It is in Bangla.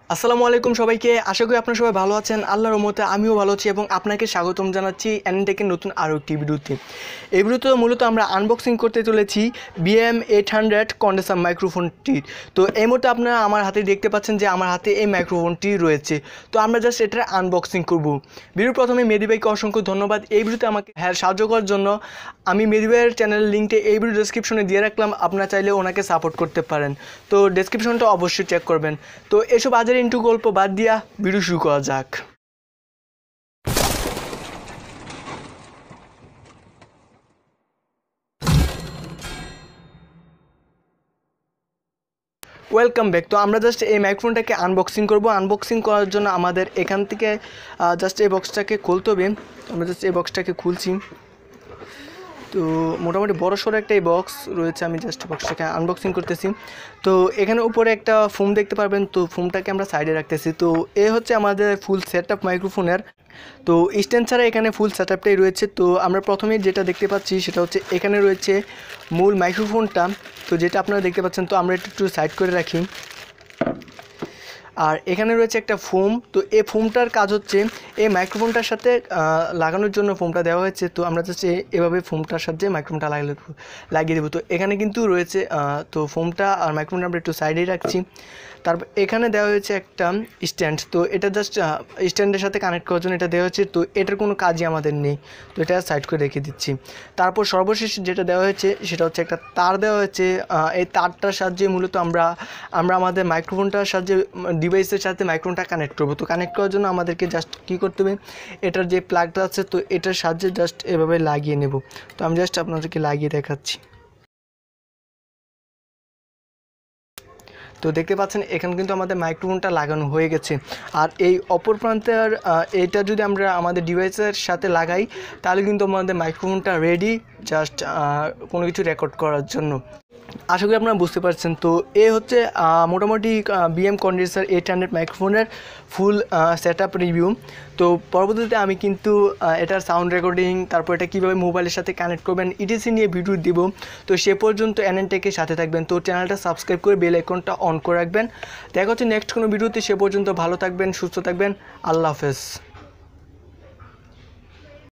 আসসালামু আলাইকুম সবাইকে। আশা করি আপনারা সবাই ভালো আছেন। আল্লাহর রহমতে আমিও ভালো আছি এবং আপনাকে স্বাগতম জানাচ্ছি এনটেকের নতুন আরও একটি ভিডিওতে। এই ভিডিওতে মূলত আমরা আনবক্সিং করতে চলেছি BM800 কন্ডেন্সার মাইক্রোফোনটির। তো এই মুহূর্তে আপনারা আমার হাতে দেখতে পাচ্ছেন যে আমার হাতে এই মাইক্রোফোনটি রয়েছে। তো আমরা জাস্ট এটার আনবক্সিং করব। ভিডিওর প্রথমে মেহেদী ভাইকে অসংখ্য ধন্যবাদ এই ভিডিওতে আমাকে সাহায্য করার জন্য। আমি মেহেদী ভাইয়ের চ্যানেলের লিঙ্কটা এই ভিডিও ডেসক্রিপশনে দিয়ে রাখলাম, আপনারা চাইলে ওনাকে সাপোর্ট করতে পারেন। তো ডেসক্রিপশনটা অবশ্যই চেক করবেন। তো এসব আজের ইন্টু গল্প বাদ দিয়া ভিডিও শুরু করা যাক। Welcome back. তো আমরা জাস্ট এই মাইক্রোফোনটাকে আনবক্সিং করব। আনবক্সিং করার জন্য আমাদের এখান থেকে জাস্ট এই বক্সটাকে খুলতে হবে। আমরা জাস্ট এই বক্সটাকে খুলছি। তো মোটামুটি বড় সড়ো একটা এই বক্স রয়েছে, আমি জাস্ট বক্সটাকে আনবক্সিং করতেছি। তো এখানে উপরে একটা ফোম দেখতে পারবেন, তো ফোমটাকে আমরা সাইডে রাখতেছি। তো এ হচ্ছে আমাদের ফুল সেট আপ মাইক্রোফোনের। তো স্ট্যান্ড ছাড়া এখানে ফুল সেট আপটাই রয়েছে। তো আমরা প্রথমেই যেটা দেখতে পাচ্ছি সেটা হচ্ছে এখানে রয়েছে মূল মাইক্রোফোনটা, তো যেটা আপনারা দেখতে পাচ্ছেন। তো আমরা একটু সাইড করে রাখি। আর এখানে রয়েছে একটা ফোম। তো এই ফোমটার কাজ হচ্ছে এই মাইক্রোফোনটার সাথে লাগানোর জন্য ফোমটা দেওয়া হয়েছে। তো আমরা জাস্ট এভাবে ফোমটার সাথে মাইক্রোফোনটা লাগিয়ে দেবো। তো এখানে কিন্তু রয়েছে তো ফোমটা আর মাইক্রোফোনটা আমরা একটু সাইডেই রাখছি। তারপর এখানে দেওয়া হয়েছে একটা স্ট্যান্ড। তো এটা জাস্ট স্ট্যান্ডের সাথে কানেক্ট করার জন্য এটা দেওয়া হয়েছে। তো এটার কোনো কাজই আমাদের নেই, তো এটা সাইড করে রেখে দিচ্ছি। তারপর সর্বশেষ যেটা দেওয়া হয়েছে সেটা হচ্ছে একটা তার দেওয়া হয়েছে। এই তারটার সাহায্যে মূলত আমরা আমাদের মাইক্রোফোনটার সাহায্যে ডিভাইসের সাথে মাইক্রোফোনটা কানেক্ট করবো। তো কানেক্ট করার জন্য আমাদেরকে জাস্ট কী করতে হবে, এটার যে প্লাগটা আছে তো এটার সাহায্যে জাস্ট এভাবে লাগিয়ে নেব। তো আমি জাস্ট আপনাদেরকে লাগিয়ে দেখাচ্ছি। তো দেখতে পাচ্ছেন এখানে কিন্তু আমাদের মাইক্রোফোনটা লাগানো হয়ে গেছে। আর এই অপর প্রান্তের এটা যদি আমরা আমাদের ডিভাইসের সাথে লাগাই তাহলে কিন্তু আমাদের মাইক্রোফোনটা রেডি জাস্ট কোনো কিছু রেকর্ড করার জন্য। আশা করি আপনারা বুঝতে পারছেন। তো এ হচ্ছে মোটামুটি BM কন্ডেন্সার 800 মাইক্রোফোনের ফুল সেট আপ রিভিউ। তো পরবর্তীতে আমি কিন্তু এটার সাউন্ড রেকর্ডিং, তারপর এটা কীভাবে মোবাইলের সাথে কানেক্ট করবেন ইটিসি নিয়ে ভিডিও দিব। তো সে পর্যন্ত এনটেকের সাথে থাকবেন। তো চ্যানেলটা সাবস্ক্রাইব করে বেল আইকনটা অন করে রাখবেন। দেখা হচ্ছে নেক্সট কোনো ভিডিওতে। সে পর্যন্ত ভালো থাকবেন, সুস্থ থাকবেন। আল্লাহ হাফেজ।